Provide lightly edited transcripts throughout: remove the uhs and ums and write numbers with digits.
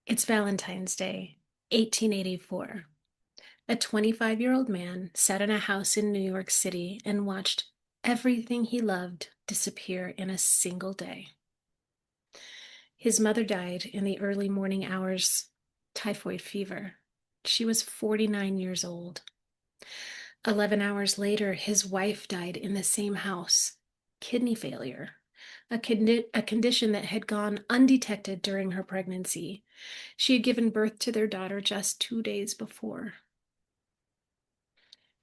It's Valentine's Day, 1884. A 25-year-old man sat in a house in New York City and watched everything he loved disappear in a single day. His mother died in the early morning hours, typhoid fever. She was 49 years old. 11 hours later, his wife died in the same house, kidney failure, a condition that had gone undetected during her pregnancy. She had given birth to their daughter just 2 days before.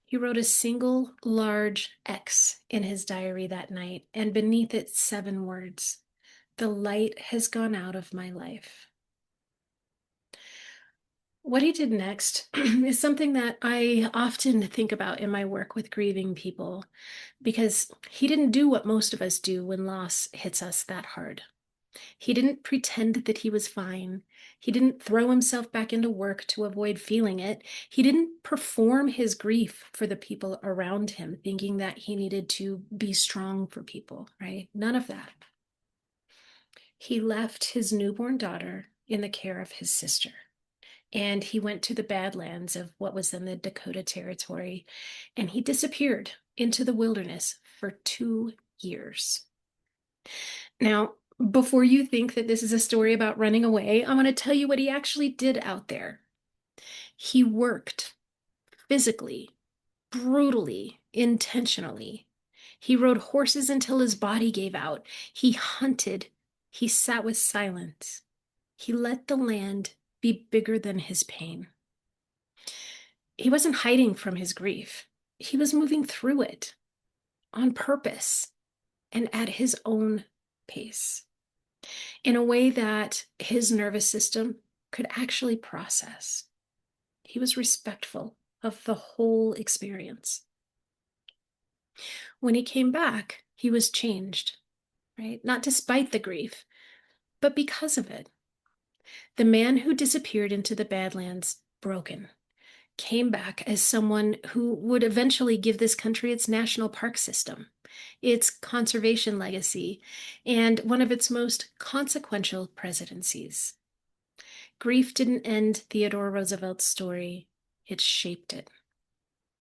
He wrote a single large X in his diary that night, and beneath it, 7 words: "The light has gone out of my life." What he did next is something that I often think about in my work with grieving people, because he didn't do what most of us do when loss hits us that hard. He didn't pretend that he was fine. He didn't throw himself back into work to avoid feeling it. He didn't perform his grief for the people around him, thinking that he needed to be strong for people, right? None of that. He left his newborn daughter in the care of his sister, and he went to the Badlands of what was then the Dakota Territory, and he disappeared into the wilderness for 2 years. Now, before you think that this is a story about running away, I want to tell you what he actually did out there. He worked physically, brutally, intentionally. He rode horses until his body gave out. He hunted. He sat with silence. He let the land be bigger than his pain. He wasn't hiding from his grief. He was moving through it on purpose and at his own pace, in a way that his nervous system could actually process. He was respectful of the whole experience. When he came back, he was changed, right? Not despite the grief, but because of it. The man who disappeared into the Badlands, broken, came back as someone who would eventually give this country its national park system, its conservation legacy, and one of its most consequential presidencies. Grief didn't end Theodore Roosevelt's story, it shaped it.